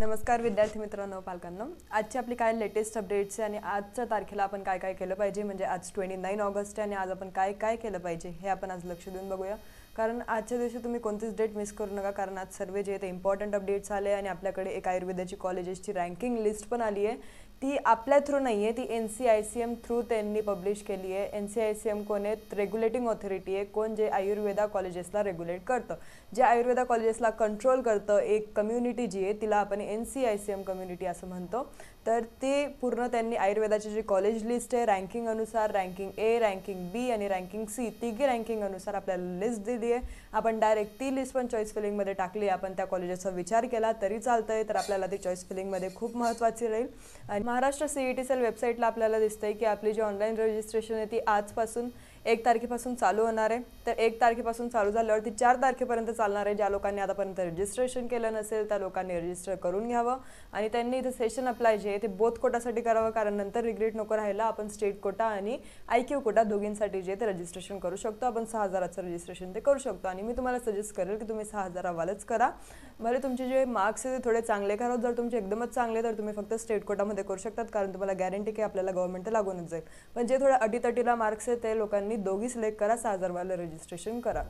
नमस्कार विद्यार्थी मित्रांनो, पालकांनो. आजची आपली काय लेटेस्ट अपडेट्स आहे आणि आजच्या तारखेला आपण काय काय केलं पाहिजे, म्हणजे आज 29 ऑगस्ट आहे आणि आज आपण काय काय केलं पाहिजे हे आपण आज लक्ष देऊन बघूया. कारण आजच्या दिवशी तुम्ही कोणतीच डेट मिस करू नका, कारण आज सर्व जे ते इम्पॉर्टंट अपडेट्स आले आणि आपल्याकडे एक आयुर्वेदाची कॉलेजेसची रँकिंग लिस्ट पण आली आहे. ती आपल्या थ्रू नाही आहे, ती NCICM थ्रू त्यांनी पब्लिश केली आहे. NCICM कोण आहे? रेग्युलेटिंग ऑथॉरिटी आहे. कोण? जे आयुर्वेदा कॉलेजेसला रेग्युलेट करतं, जे आयुर्वेदा कॉलेजेसला कंट्रोल करतं. एक कम्युनिटी जी आहे तिला आपण NCICM कम्युनिटी असं म्हणतो. तर ते पूर्ण त्यांनी आयुर्वेदाची जी कॉलेज लिस्ट आहे रँकिंग अनुसार, रँकिंग A, रँकिंग B आणि रँकिंग C, तिघी रँकिंग अनुसार आपल्याला लिस्ट दिली आहे. आपण डायरेक्ट ती लिस्ट पण चॉईस फिलिंगमध्ये टाकली. आपण त्या कॉलेजेसचा विचार केला तरी चालतंय, तर आपल्याला ती चॉईस फिलिंगमध्ये खूप महत्त्वाची राहील. आणि महाराष्ट्र CET सेल वेबसाईटला आपल्याला दिसतंय की आपली जी ऑनलाईन रजिस्ट्रेशन आहे ती आजपासून 1 तारखेपासून चालू होणार आहे. तर 1 तारखेपासून चालू झाल्यावरती 4 तारखेपर्यंत चालणार आहे. ज्या लोकांनी आतापर्यंत रजिस्ट्रेशन केलं नसेल त्या लोकांनी रजिस्टर करून घ्यावं आणि त्यांनी इथे सेशन अप्लाय जे आहे ते बोथ कोटासाठी करावं, कारण नंतर रिग्रेट नको राहायला. आपण स्टेट कोटा आणि IQ कोटा दोघींसाठी जे ते रजिस्ट्रेशन करू शकतो. आपण 6,000चं रजिस्ट्रेशन ते करू शकतो आणि मी तुम्हाला सजेस्ट करेल की तुम्ही 6,000 वालच करा. भले तुमचे जे मार्क्स आहे ते थोडे चांगले करा. जर तुमचे एकदमच चांगले तर तुम्ही फक्त स्टेट कोटामध्ये करू शकतात, कारण तुम्हाला गॅरंटी की आपल्याला गव्हर्नमेंट लागूनच जाईल. पण जे थोडं अटीतटीला मार्क्स आहे ते लोकांनी दोघी सिलेक्ट करा, 6,000 वालं रजिस्ट्रेशन करा.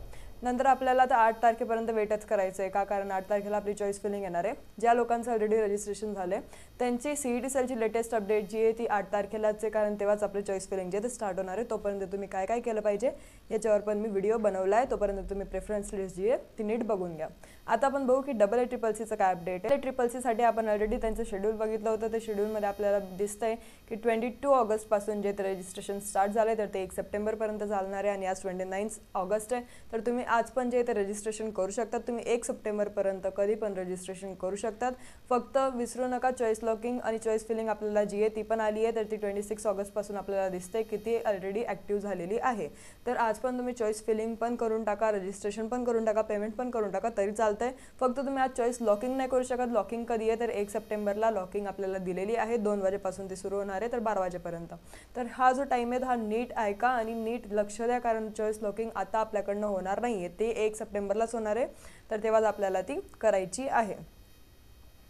नंतर आपल्याला आता 8 तारखेपर्यंत वेटच करायचं आहे का, कारण 8 तारखेला आपली चॉईस फिलिंग येणार आहे. ज्या लोकांचं ऑलरेडी रजिस्ट्रेशन झाले त्यांची CET सेलची लेटेस्ट अपडेट जी आहे ती 8 तारखेलाच आहे, कारण तेव्हाच आपली चॉईस फिलिंग जे ते स्टार्ट होणार आहे. तोपर्यंत तुम्ही काय काय केलं पाहिजे याच्यावर पण मी व्हिडिओ बनवला आहे. तोपर्यंत तुम्ही प्रेफरन्स लिस्ट जी आहे ती नीट बघून घ्या. आता आपण बघू की AACCचं काय अपडेट आहे. AACCसाठी आपण ऑलरेडी त्यांचं शेड्यूल बघितलं होतं. ते शेड्यूलमध्ये आपल्याला दिसतंय की 22 ऑगस्टपासून जे ते रजिस्ट्रेशन स्टार्ट झालं तर ते 1 सप्टेंबरपर्यंत चालणार आहे आणि आज 29 ऑगस्ट आहे. तर तुम्ही आज पण जे ते रजिस्ट्रेशन करू शकतात. तुम्ही 1 सप्टेंबरपर्यंत कधी पण रजिस्ट्रेशन करू शकतात. फक्त विसरू नका चॉईस लॉकिंग आणि चॉईस फिलिंग आपल्याला जी आहे ती पण आली आहे. तर ती 26 ऑगस्टपासून आपल्याला दिसते की ती ऑलरेडी ॲक्टिव्ह झालेली आहे. तर आज पण तुम्ही चॉईस फिलिंग पण करून टाका, रजिस्ट्रेशन पण करून टाका, पेमेंट पण करून टाका तरी चालतंय. फक्त तुम्ही आज चॉईस लॉकिंग नाही करू शकत. लॉकिंग कधी आहे तर 1 सप्टेंबरला लॉकिंग आपल्याला दिलेली आहे. 2 वाजेपासून ती सुरू होणार आहे तर 12 वाजेपर्यंत. तर हा जो टाईम आहे हा नीट ऐका आणि नीट लक्ष द्या, कारण चॉईस लॉकिंग आता आपल्याकडनं होणार नाही आहे. ते 1 सप्टेंबरलाच होणार आहे, तर तेव्हाच आपल्याला ती करायची आहे.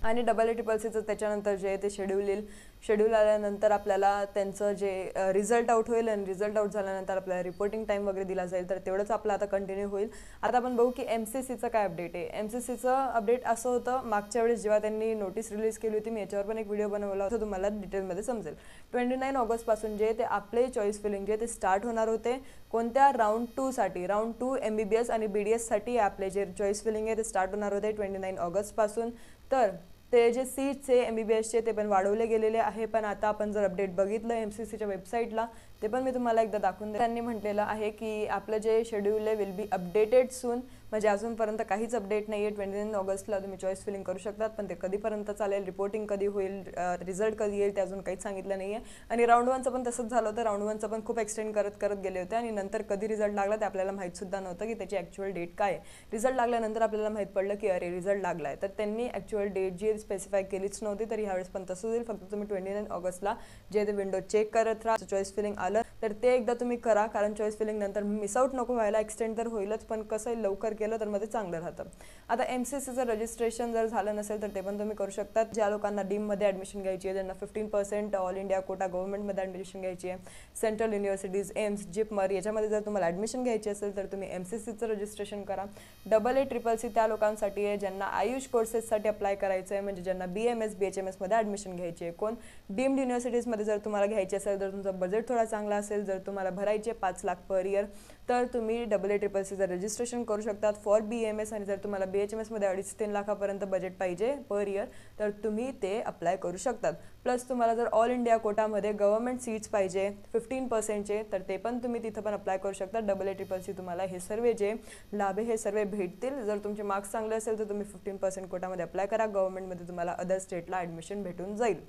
आणि AACCचं त्याच्यानंतर जे ते शेड्यूल येईल. शेड्यूल आल्यानंतर आपल्याला त्यांचं जे रिझल्ट आउट होईल आणि रिझल्ट आउट झाल्यानंतर आपल्याला रिपोर्टिंग टाईम वगैरे दिला जाईल. तर तेवढंच आपलं आता कंटिन्यू होईल. आता आपण बघू की MCCचं काय अपडेट आहे. MCCचं अपडेट असं होतं, मागच्या वेळेस जेव्हा त्यांनी नोटीस रिलीज केली होती, मी याच्यावर पण एक व्हिडिओ बनवला होता, तुम्हाला डिटेलमध्ये समजेल. 29 ऑगस्टपासून जे ते आपले चॉईस फिलिंग जे ते स्टार्ट होणार होते. कोणत्या? राऊंड 2 साठी. राऊंड 2 MBBS आणि BDS साठी आपले जे चॉईस फिलिंग आहे ते स्टार्ट होणार होते 29 ऑगस्टपासून. तर ते जे सीट्स आहे MBBSचे ते पण वाढवले गेलेले आहे. पण आता आपण जर अपडेट बघितलं MCCच्या वेबसाईटला, ते पण मी तुम्हाला एकदा दाखवून त्यांनी म्हटलेलं आहे की आपलं जे शेड्यूल आहे विल बी अपडेटेड सून. म्हणजे अजूनपर्यंत काहीच अपडेट नाही आहे. 29 ऑगस्टला तुम्ही चॉईस फिलिंग करू शकतात, पण ते कधीपर्यंत चालेल, रिपोर्टिंग कधी होईल, रिझल्ट कधी येईल ते अजून काहीच सांगितलं नाही आहे. आणि राऊंड 1चं पण तसंच झालं होतं. राऊंड 1चं पण खूप एक्सटेंड करत गेले होते आणि नंतर कधी रिझल्ट लागला ते आपल्याला माहीतसुद्धा नव्हतं की त्याची ॲक्च्युअल डेट काय आहे. रिझल्ट लागल्यानंतर आपल्याला माहीत पडलं की अरे रिझल्ट लागला आहे. तर त्यांनी ॲक्च्युअल डेट जी स्पेसिफाय केलीच नव्हती. तर ह्यावेळेस पण तसंच होईल. फक्त तुम्ही 29 ऑगस्टला जे ते विंडो चेक करत राहा. चॉईस फिलिंग आलं तर ते एकदा तुम्ही करा, कारण चॉईस फिलिंग नंतर मिस आउट नको व्हायला. एक्सटेंड तर होईलच, पण कसं लवकर केलं तर मध्ये चांगलं राहतं. आता MCCचं रजिस्ट्रेशन जर झालं नसेल तर ते पण तुम्ही करू शकतात. ज्या लोकांना डीममध्ये ॲडमिशन घ्यायची आहे, ज्यांना 15% ऑल इंडिया कोटा गव्हर्नमेंटमध्ये ॲडमिशन घ्यायची आहे, सेंट्रल युनिव्हर्सिटीज, एम्स, जिपमर याच्यामध्ये जर तुम्हाला ॲडमिशन घ्यायची असेल तर तुम्ही MCCचं रजिस्ट्रेशन करा. AACCC त्या लोकांसाठी आहे ज्यांना आयुष कोर्सेससाठी अप्लाय करायचं आहे, म्हणजे ज्यांना BMS BHMSमध्ये ॲडमिशन घ्यायची आहे. कोण? डीम्ड युनिव्हर्सिटीजमध्ये जर तुम्हाला घ्यायची असेल, जर तुमचा बजेट थोडा चांगला असेल, जर तुम्हाला भरायचे 5 लाख पर इयर, तर तुम्ही AACCचं रजिस्ट्रेशन करू शकतात फॉर BMS. आणि जर तुम्हाला BHMSमध्ये 2.5-3 लाखापर्यंत बजेट पाहिजे पर इयर तर तुम्ही ते अप्लाय करू शकतात. प्लस तुम्हाला जर ऑल इंडिया कोटामध्ये गव्हर्नमेंट सीट्स पाहिजे 15%चे, तर ते पण तुम्ही तिथं पण अप्लाय करू शकता. AACCC तुम्हाला हे सर्व जे लाभ आहे हे सर्व भेटतील. जर तुमचे मार्क्स चांगले असेल तर तुम्ही 15% कोटामध्ये अप्लाय करा. गव्हर्नमेंटमध्ये तुम्हाला अदर स्टेटला ॲडमिशन भेटून जाईल.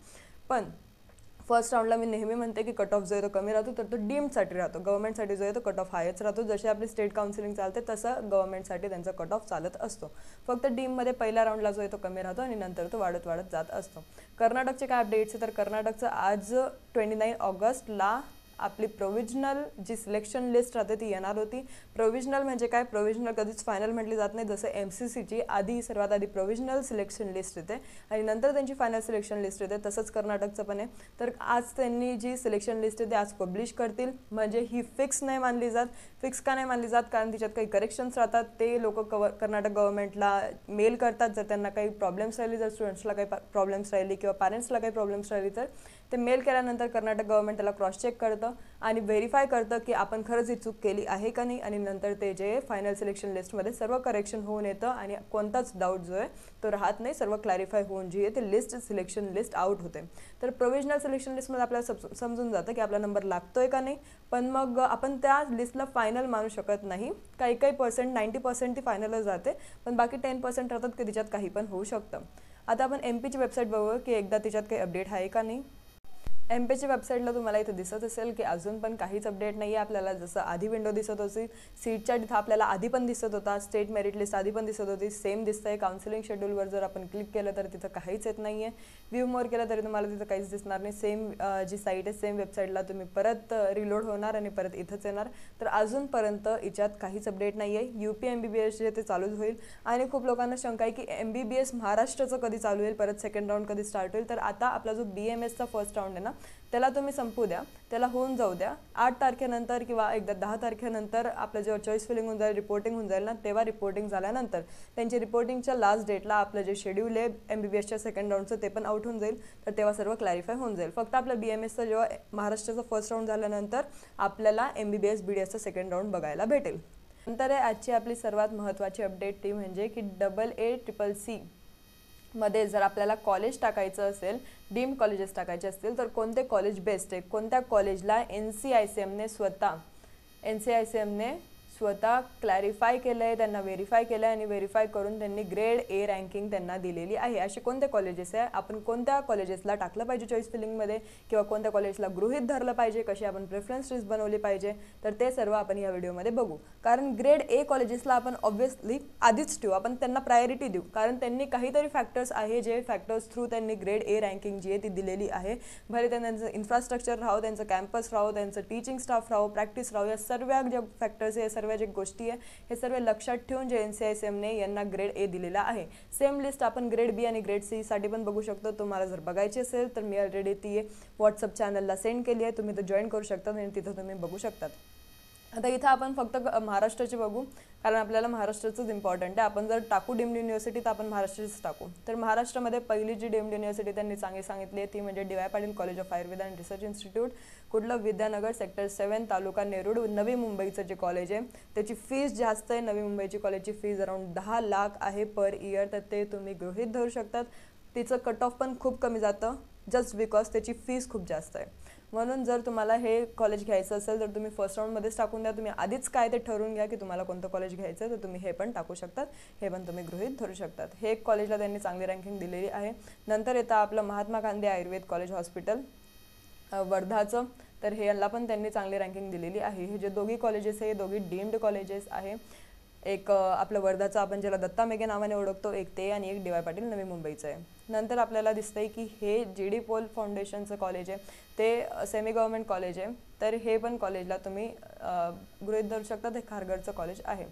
पण फर्स्ट राऊंडला मी नेहमी म्हणते की कट ऑफ जो आहे तो कमी राहतो, तर तो डीमसाठी राहतो. गव्हर्नमेंटसाठी जो आहे तो कट ऑफ हायच राहतो. जशी आपली स्टेट काउन्सिलिंग चालते तसं गव्हर्नमेंटसाठी त्यांचा कट ऑफ चालत असतो. फक्त डीममध्ये पहिल्या राऊंडला जो आहे तो कमी राहतो आणि नंतर तो वाढत जात असतो. कर्नाटकचे काय अपडेट्स आहे तर कर्नाटकचं आज 29 ऑगस्टला आपली प्रोव्हिजनल जी सिलेक्शन लिस्ट राहते ती येणार होती. प्रोव्हिजनल म्हणजे काय, प्रोव्हिजनल कधीच फायनल म्हटली जात नाही. जसं MCCची आधी सर्वात आधी प्रोव्हिजनल सिलेक्शन लिस्ट येते आणि नंतर त्यांची फायनल सिलेक्शन लिस्ट येते, तसंच कर्नाटकचं पण आहे. तर आज त्यांनी जी सिलेक्शन लिस्ट आहे ती आज पब्लिश करतील. म्हणजे ही फिक्स नाही मानली जात. फिक्स का नाही मानली जात, कारण तिच्यात काही करेक्शन्स राहतात. ते लोक कर्नाटक गव्हर्नमेंटला मेल करतात जर त्यांना काही प्रॉब्लेम्स राहिली, जर स्टुडंट्सला काही प्रॉब्लेम्स राहिली किंवा पॅरेंट्सला काही प्रॉब्लेम्स राहिली, तर ते मेल केल्यानंतर कर्नाटक गव्हर्नमेंट त्याला क्रॉस चेक करतं आणि व्हेरीफाय करतं की आपण खरंच ही चूक केली आहे का नाही. आणि नंतर ते जे फायनल सिलेक्शन लिस्टमध्ये सर्व करेक्शन होऊन येतं आणि कोणताच डाऊट जो आहे तो राहत नाही. सर्व क्लॅरिफाय होऊन जी आहे ते लिस्ट सिलेक्शन लिस्ट आउट होते. तर प्रोव्हिजनल सिलेक्शन लिस्टमध्ये आपल्याला समजून जातं की आपला नंबर लागतोय का नाही. पण मग आपण त्या लिस्टला फायनल मानू शकत नाही. काही 90% ती फायनलच जाते, पण बाकी 10% राहतात की तिच्यात काही पण होऊ शकतं. आता आपण MPची वेबसाईट बघूया की एकदा तिच्यात काही अपडेट आहे का नाही. MPची वेबसाईटला तुम्हाला इथे दिसत असेल की अजून पण काहीच अपडेट नाही आहे आपल्याला. जसं आधी विंडो दिसत होती सीटच्या तिथं आपल्याला आधी पण दिसत होता, स्टेट मेरिट लिस्ट आधी पण दिसत होती, सेम दिसतंय. काउन्सिलिंग शेड्यूलवर जर आपण क्लिक केलं तर तिथं काहीच येत नाही आहे. व्ह्यू मोर केलं तरी तुम्हाला तिथं काहीच दिसणार नाही. सेम जी साईट आहे सेम वेबसाईटला तुम्ही परत रिलोड होणार आणि परत इथंच येणार. तर अजूनपर्यंत याच्यात काहीच अपडेट नाही आहे. UP MBBS जे ते चालूच होईल. आणि खूप लोकांना शंका आहे की MBBS महाराष्ट्राचं कधी चालू होईल, परत सेकंड राऊंड कधी स्टार्ट होईल. तर आता आपला जो BMSचा फर्स्ट राऊंड आहे ना त्याला तुम्ही संपू द्या, त्याला होऊन जाऊ द्या. 8 तारखेनंतर किंवा एकदा 10 तारखेनंतर आपलं जेव्हा चॉईस फिलिंग होऊन जाईल, रिपोर्टिंग होऊन जाईल ना, तेव्हा रिपोर्टिंग झाल्यानंतर त्यांची रिपोर्टिंगच्या लास्ट डेटला आपलं जे शेड्यूल आहे MBBSच्या सेकंड राऊंडचं ते पण आउट होऊन जाईल. तर तेव्हा सर्व क्लॅरिफाय होऊन जाईल. फक्त आपलं BMSचं जेव्हा महाराष्ट्राचं फर्स्ट राऊंड झाल्यानंतर आपल्याला MBBS BDSचं सेकंड राऊंड बघायला भेटेल. नंतर आजची आपली सर्वात महत्त्वाची अपडेट ती म्हणजे की AA CCC मध्ये जर आपल्याला कॉलेज टाकायचं असेल, डीम्ड कॉलेजेस टाकायचे असतील, तर कोणते कॉलेज बेस्ट आहे, कोणत्या कॉलेजला NCICMने स्वतः क्लॅरिफाय केलं आहे, त्यांना व्हेरीफाय केलं आहे आणि व्हेरीफाय करून त्यांनी ग्रेड A रँकिंग त्यांना दिलेली आहे. असे कोणते कॉलेजेस आहे, आपण कोणत्या कॉलेजेसला टाकलं पाहिजे चॉईस फिलिंगमध्ये किंवा कोणत्या कॉलेजला गृहीत धरलं पाहिजे, कशी आपण प्रेफरन्स लिस्ट बनवली पाहिजे, तर ते सर्व आपण या व्हिडिओमध्ये बघू. कारण ग्रेड A कॉलेजेसला आपण ऑब्व्हियसली आधीच ठेवू, आपण त्यांना प्रायोरिटी देऊ, कारण त्यांनी काहीतरी फॅक्टर्स आहे जे फॅक्टर्स थ्रू त्यांनी ग्रेड A रँकिंग जी आहे ती दिलेली आहे. भले त्यांचं इन्फ्रास्ट्रक्चर राहो, त्यांचं कॅम्पस राहो, त्यांचं टीचिंग स्टाफ राहो, प्रॅक्टिस राहो, या सर्व ज्या फॅक्टर्स आहे, सर्व जे गोष्टी आहे, हे सर्व लक्षात ठेवून जे NCICMने यांना ग्रेड A दिलेला आहे. सेम लिस्ट आपण ग्रेड B आणि ग्रेड C साठी पण बघू शकतो. तुम्हाला जर बघायची असेल तर मी ऑलरेडी ती व्हॉट्सअप चॅनलला सेंड केली आहे, तुम्ही तर जॉईन करू शकता आणि तिथं तुम्ही बघू शकतात. आता इथं आपण फक्त महाराष्ट्राचे बघू, कारण आपल्याला महाराष्ट्राचंच इम्पॉर्टंट आहे. आपण जर टाकू डीम्ड युनिव्हर्सिटी तर आपण महाराष्ट्राचीच टाकू. तर महाराष्ट्रामध्ये पहिली जी डीम्ड युनिव्हर्सिटी त्यांनी सांगितली आहे ती म्हणजे DY Patil college of Ayurveda and research institute, कुठलं विद्यानगर सेक्टर 7 तालुका नेरूड, नवी मुंबईचं जे कॉलेज आहे त्याची फीस जास्त आहे. नवी मुंबईची कॉलेजची फीस अराउंड 10 लाख आहे पर इयर. तर ते तुम्ही गृहीत धरू शकतात. तिचं कट ऑफ पण खूप कमी जातं जस्ट बिकॉज त्याची फीस खूप जास्त आहे. म्हणून जर तुम्हाला हे कॉलेज घ्यायचं असेल तर तुम्ही फर्स्ट राऊंडमध्येच टाकून द्या. तुम्ही आधीच काय ते ठरवून घ्या की तुम्हाला कोणतं कॉलेज घ्यायचं आहे, तर तुम्ही हे पण टाकू शकतात, हे पण तुम्ही गृहीत धरू शकतात. हे एक कॉलेजला त्यांनी चांगली रँकिंग दिलेली आहे. नंतर येतं आपलं महात्मा गांधी आयुर्वेद कॉलेज हॉस्पिटल वर्धाचं, तर हे याला पण त्यांनी चांगली रँकिंग दिलेली आहे. हे जे दोघी कॉलेजेस आहे हे दोघी डीम्ड कॉलेजेस आहे. एक आपलं वर्धाचं आपण ज्याला दत्ता मेघे नावाने ओळखतो, एक ते आणि एक DY पाटील नवी मुंबईचं आहे. नंतर आपल्याला दिसतंय की हे GD पोल फाउंडेशनचं कॉलेज आहे, ते सेमी गव्हर्नमेंट कॉलेज आहे. तर हे पण कॉलेजला तुम्ही गृहीत धरू शकता, हे खारघरचं कॉलेज आहे.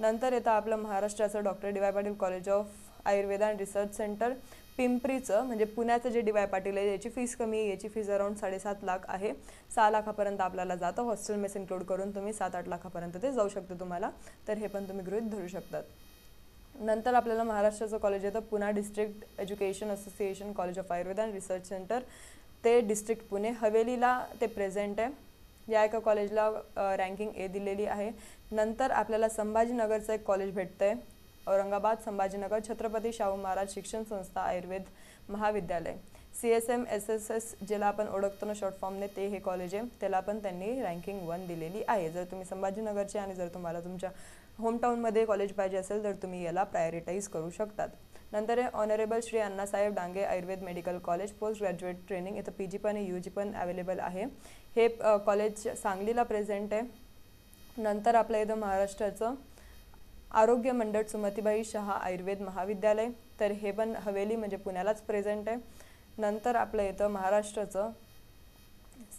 नंतर येतं आपलं महाराष्ट्राचं doctor DY Patil college of Ayurveda and research centre पिंपरीचं, म्हणजे पुण्याचं जे DY पाटील आहे याची फीस कमी आहे. याची फीस अराउंड 7.5 लाख आहे. 6 लाखापर्यंत आपल्याला जातं. हॉस्टेल मेस इन्क्लूड करून तुम्ही 7-8 लाखापर्यंत ते जाऊ शकतं तुम्हाला. तर हे पण तुम्ही गृहीत धरू शकतात. नंतर आपल्याला महाराष्ट्राचं कॉलेज येतं Pune district education association college of Ayurveda and research centre, ते डिस्ट्रिक्ट पुणे हवेलीला ते प्रेझेंट आहे. या एका कॉलेजला रँकिंग A दिलेली आहे. नंतर आपल्याला संभाजीनगरचं एक कॉलेज भेटतं आहे, औरंगाबाद संभाजीनगर छत्रपती शाहू महाराज शिक्षण संस्था आयुर्वेद महाविद्यालय, CSMSSS ज्याला आपण ओळखतो ना शॉर्ट फॉर्मने, ते हे कॉलेज आहे. त्याला पण त्यांनी रँकिंग 1 दिलेली आहे. जर तुम्ही संभाजीनगरचे आणि जर तुम्हाला तुमच्या होमटाऊनमध्ये कॉलेज पाहिजे असेल तर तुम्ही याला प्रायोरिटाईज करू शकतात. नंतर आहे honourable Shri Annasaheb Dange Ayurveda medical college post graduate training, इथं PG पण UG पण अवेलेबल आहे. हे कॉलेज सांगलीला प्रेझेंट आहे. नंतर आपल्या इथं महाराष्ट्राचं आरोग्य मंडळ सुमतीबाई शहा आयुर्वेद महाविद्यालय, तर हे पण हवेली म्हणजे पुण्यालाच प्रेझेंट आहे. नंतर आपलं इथं महाराष्ट्राचं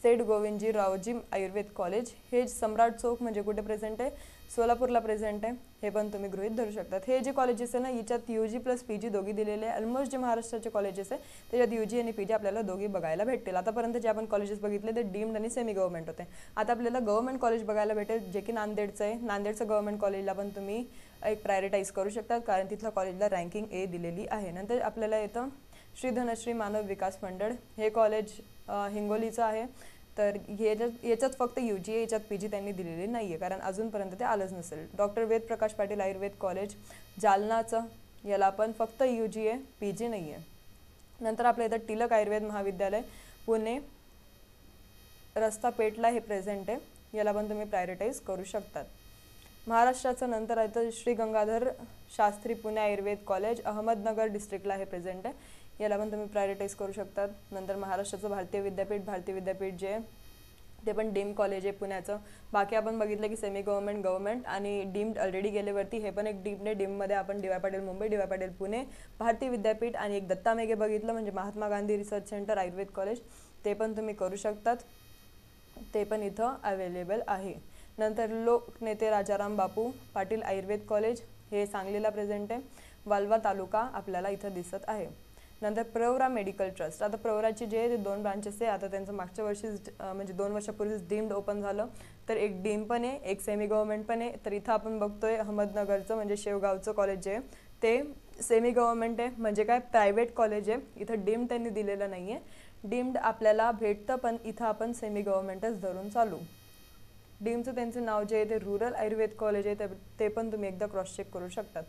सेठ गोविंदजी रावजी आयुर्वेद कॉलेज, हे सम्राट चौक म्हणजे कुठे प्रेझेंट आहे, सोलापूरला प्रेझेंट आहे, हे पण तुम्ही गृहीत धरू शकतात. हे जे कॉलेजेस आहे ना, याच्यात UG प्लस PG दोघी दिलेले आहे. ऑलमोस्ट जे महाराष्ट्राचे कॉलेजेस आहे त्याच्यात UG आणि PG आपल्याला दोघी बघायला भेटतील. आतापर्यंत जे आपण कॉलेजेस बघितले ते डीम्ड आणि सेमी गव्हर्नमेंट होते. आता आपल्याला गव्हर्नमेंट कॉलेज बघायला भेटेल, जे की नांदेडचं आहे. नांदेडचं गव्हर्नमेंट कॉलेजला पण तुम्ही एक प्रायोरिटाईज करू शकतात, कारण तिथल्या कॉलेजला रँकिंग A दिलेली आहे. नंतर आपल्याला येतं श्री धनश्री मानव विकास मंडळ, हे कॉलेज हिंगोलीचं आहे. तर याच्यात फक्त UG आहे, याच्यात PG त्यांनी दिलेली नाही आहे, कारण अजूनपर्यंत ते आलंच नसेल. डॉक्टर वेद प्रकाश पाटील आयुर्वेद कॉलेज जालनाचं, याला पण फक्त UG आहे, PG नाही आहे. नंतर आपल्या इथं टिळक आयुर्वेद महाविद्यालय पुणे रस्ता पेठला हे प्रेझेंट आहे, याला पण तुम्ही प्रायोरिटाईज करू शकतात. महाराष्ट्राचं नंतर आहे तर श्री गंगाधर शास्त्री पुणे आयुर्वेद कॉलेज अहमदनगर डिस्ट्रिक्टला हे प्रेझेंट आहे, याला पण तुम्ही प्रायोरिटाईज करू शकतात. नंतर महाराष्ट्राचं भारतीय विद्यापीठ जे ते पण डीम्ड कॉलेज आहे पुण्याचं. बाकी आपण बघितलं की सेमी गव्हर्नमेंट आणि डीम्ड ऑलरेडी गेल्यावरती हे पण एक डीम्ड आहे. डीममध्ये आपण DY पाटील मुंबई, DY पाटील पुणे, भारतीय विद्यापीठ आणि एक दत्ता मेघे बघितलं म्हणजे Mahatma Gandhi research centre Ayurveda college, ते पण तुम्ही करू शकतात, ते पण इथं अवेलेबल आहे. नंतर लोकनेते राजाराम बापू पाटील आयुर्वेद कॉलेज, हे सांगलीला प्रेझेंट आहे. वालवा तालुका आपल्याला इथं दिसत आहे. नंतर प्रवरा मेडिकल ट्रस्ट, आता प्रवराची जे 2 ब्रांचेस आहे, आता त्यांचं मागच्या वर्षी म्हणजे 2 वर्षापूर्वीच डीम्ड ओपन झालं. तर एक डीम पण आहे, एक सेमी गव्हर्नमेंट पण आहे. तर इथं आपण बघतोय अहमदनगरचं म्हणजे शेवगावचं कॉलेज जे आहे ते सेमी गव्हर्नमेंट आहे, म्हणजे काय प्रायव्हेट कॉलेज आहे. इथं डीम्ड त्यांनी दिलेलं नाही आहे. डीम्ड आपल्याला भेटतं, पण इथं आपण सेमी गव्हर्नमेंटच धरून चालू. डीमचं त्यांचं नाव जे आहे ते रूरल आयुर्वेद कॉलेज आहे, ते पण तुम्ही एकदा क्रॉस चेक करू शकतात.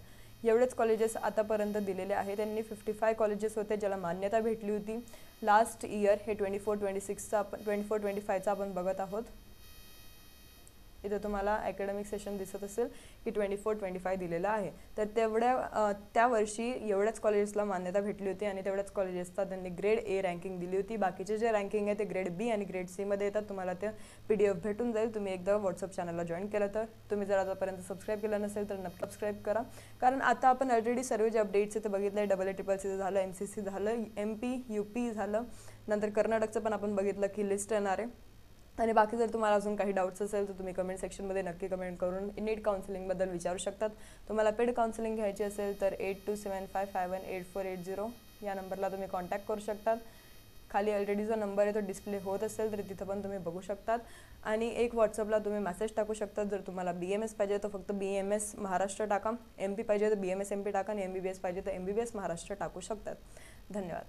एवढेच कॉलेजेस आतापर्यंत दिलेले आहे त्यांनी. 55 कॉलेजेस होते ज्याला मान्यता भेटली होती लास्ट इयर. हे 24-26चा आपण 24-25चा आपण बघत आहोत. इथं तुम्हाला अकॅडमिक सेशन दिसत असेल की 24-25 दिलेला आहे. तर त्या वर्षी एवढ्याच कॉलेजेसला मान्यता भेटली होती आणि तेवढ्याच कॉलेजेसला त्यांनी ग्रेड A रँकिंग दिली होती. बाकीचे जे रँकिंग आहे ते ग्रेड B आणि ग्रेड C मध्ये येतात. तुम्हाला ते PDF भेटून जाईल तुम्ही एकदा व्हॉट्सअप चॅनलला जॉईन केलं तर. तुम्ही जर आतापर्यंत सबस्क्राईब केलं नसेल तर नक्की सबस्क्राईब करा, कारण आता आपण ऑलरेडी सर्व जे अपडेट्स आहे ते बघितले. AA-CCC झालं, MCC झालं, MP UP झालं, नंतर कर्नाटकचं पण आपण बघितलं की लिस्ट येणार आहे. आणि बाकी जर तुम्हाला अजून काही डाऊट्स असेल तर तुम्ही कमेंट सेक्शनमध्ये नक्की कमेंट करून नीट काउन्सिलिंगबद्दल विचारू शकतात. तुम्हाला पेड काउन्सिलिंग घ्यायची असेल तर 8275518480 या नंबरला तुम्ही कॉन्टॅक्ट करू शकतात. खाली ऑलरेडी जो नंबर आहे तो डिस्प्ले होत असेल तर तिथं पण तुम्ही बघू शकतात. आणि एक व्हॉट्सअपला तुम्ही मेसेज टाकू शकतात. जर तुम्हाला BMS पाहिजे तर फक्त BMS महाराष्ट्र टाका, MP पाहिजे तर BMS MP टाका आणि MBBS पाहिजे तर MBBS महाराष्ट्र टाकू शकतात. धन्यवाद.